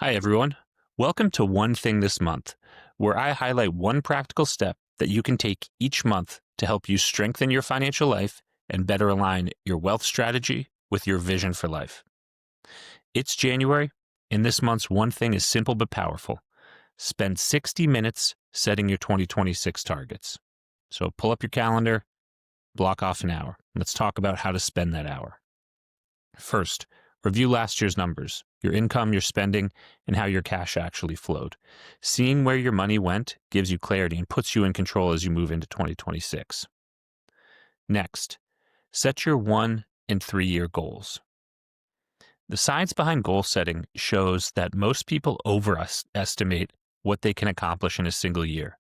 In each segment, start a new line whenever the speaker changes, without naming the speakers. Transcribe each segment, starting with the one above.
Hi, everyone. Welcome to One Thing This Month, where I highlight one practical step that you can take each month to help you strengthen your financial life and better align your wealth strategy with your vision for life. It's January, and this month's one thing is simple but powerful. Spend 60 minutes setting your 2026 targets. So pull up your calendar, block off an hour. Let's talk about how to spend that hour. First, review last year's numbers, your income, your spending, and how your cash actually flowed. Seeing where your money went gives you clarity and puts you in control as you move into 2026. Next, set your 1 and 3 year goals. The science behind goal setting shows that most people overestimate what they can accomplish in a single year,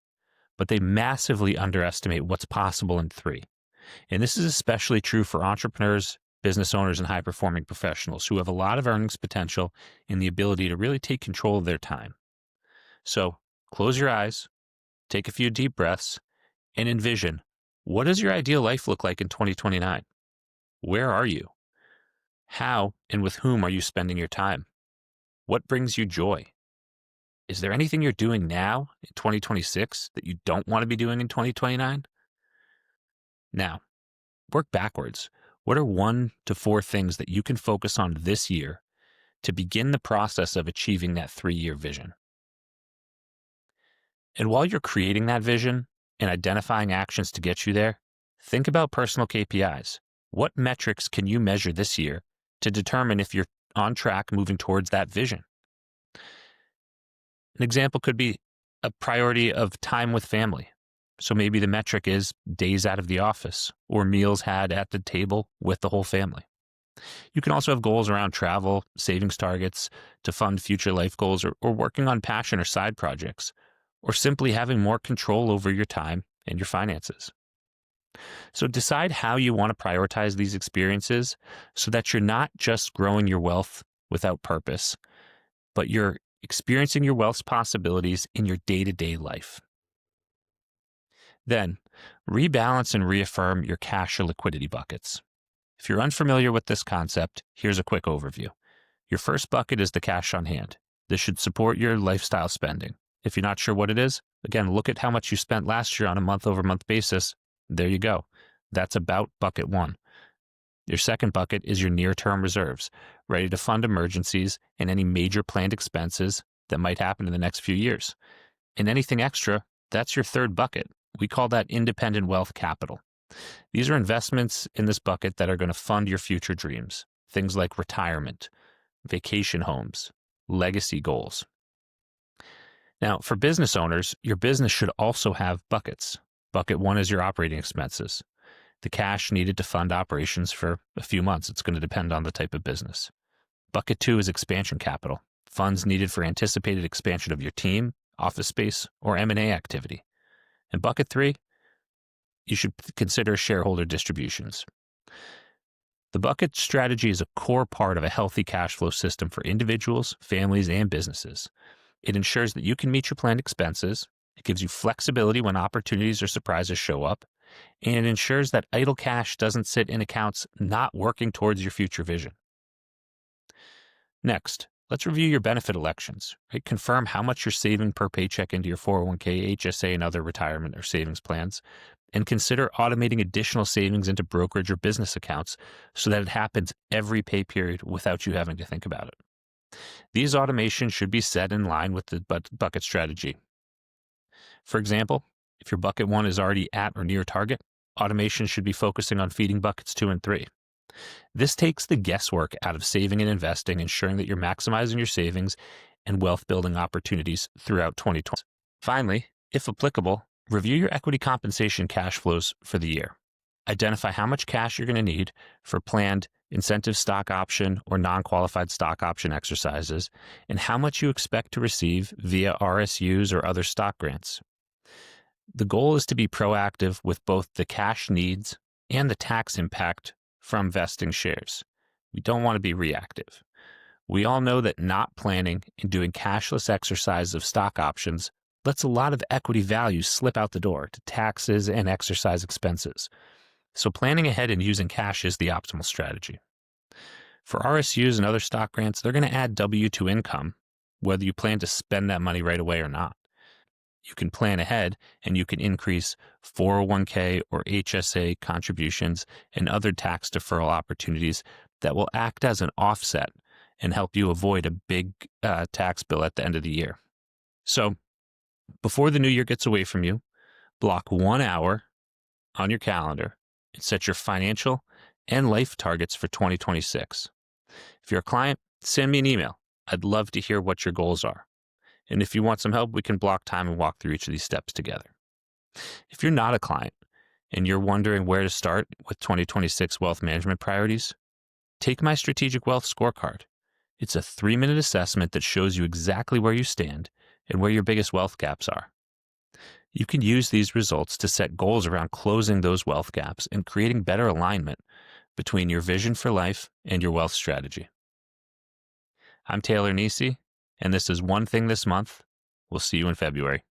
but they massively underestimate what's possible in 3. And this is especially true for entrepreneurs, business owners, and high performing professionals who have a lot of earnings potential and the ability to really take control of their time. So close your eyes, take a few deep breaths, and envision, what does your ideal life look like in 2029? Where are you? How and with whom are you spending your time? What brings you joy? Is there anything you're doing now in 2026 that you don't want to be doing in 2029? Now, work backwards. What are 1 to 4 things that you can focus on this year to begin the process of achieving that 3-year vision? And while you're creating that vision and identifying actions to get you there, think about personal KPIs. What metrics can you measure this year to determine if you're on track moving towards that vision? An example could be a priority of time with family. So maybe the metric is days out of the office or meals had at the table with the whole family. You can also have goals around travel, savings targets to fund future life goals, or working on passion or side projects, or simply having more control over your time and your finances. So decide how you want to prioritize these experiences so that you're not just growing your wealth without purpose, but you're experiencing your wealth's possibilities in your day-to-day life. Then, rebalance and reaffirm your cash or liquidity buckets. If you're unfamiliar with this concept, here's a quick overview. Your first bucket is the cash on hand. This should support your lifestyle spending. If you're not sure what it is, again, look at how much you spent last year on a month-over-month basis. There you go. That's about bucket 1. Your second bucket is your near-term reserves, ready to fund emergencies and any major planned expenses that might happen in the next few years. And anything extra, that's your third bucket. We call that independent wealth capital. These are investments in this bucket that are going to fund your future dreams, things like retirement, vacation homes, legacy goals. Now, for business owners, your business should also have buckets. Bucket 1 is your operating expenses, the cash needed to fund operations for a few months. It's going to depend on the type of business. Bucket 2 is expansion capital, funds needed for anticipated expansion of your team, office space, or M&A activity. And bucket 3, you should consider shareholder distributions. The bucket strategy is a core part of a healthy cash flow system for individuals, families, and businesses. It ensures that you can meet your planned expenses. It gives you flexibility when opportunities or surprises show up. And it ensures that idle cash doesn't sit in accounts not working towards your future vision. Next, let's review your benefit elections. Right? Confirm how much you're saving per paycheck into your 401k, HSA, and other retirement or savings plans. And consider automating additional savings into brokerage or business accounts so that it happens every pay period without you having to think about it. These automations should be set in line with the bucket strategy. For example, if your bucket 1 is already at or near target, automation should be focusing on feeding buckets 2 and 3. This takes the guesswork out of saving and investing, ensuring that you're maximizing your savings and wealth building opportunities throughout 2020. Finally, if applicable, review your equity compensation cash flows for the year. Identify how much cash you're going to need for planned incentive stock option or non-qualified stock option exercises, and how much you expect to receive via RSUs or other stock grants. The goal is to be proactive with both the cash needs and the tax impact from vesting shares. We don't want to be reactive. We all know that not planning and doing cashless exercise of stock options lets a lot of equity value slip out the door to taxes and exercise expenses. So planning ahead and using cash is the optimal strategy. For RSUs and other stock grants, they're going to add W-2 income, whether you plan to spend that money right away or not. You can plan ahead and you can increase 401k or HSA contributions and other tax deferral opportunities that will act as an offset and help you avoid a big tax bill at the end of the year. So before the new year gets away from you, block 1 hour on your calendar and set your financial and life targets for 2026. If you're a client, send me an email. I'd love to hear what your goals are. And if you want some help, we can block time and walk through each of these steps together. If you're not a client and you're wondering where to start with 2026 wealth management priorities, take my Strategic Wealth Scorecard. It's a 3-minute assessment that shows you exactly where you stand and where your biggest wealth gaps are. You can use these results to set goals around closing those wealth gaps and creating better alignment between your vision for life and your wealth strategy. I'm Taylor Nissi, and this is One Thing This Month. We'll see you in February.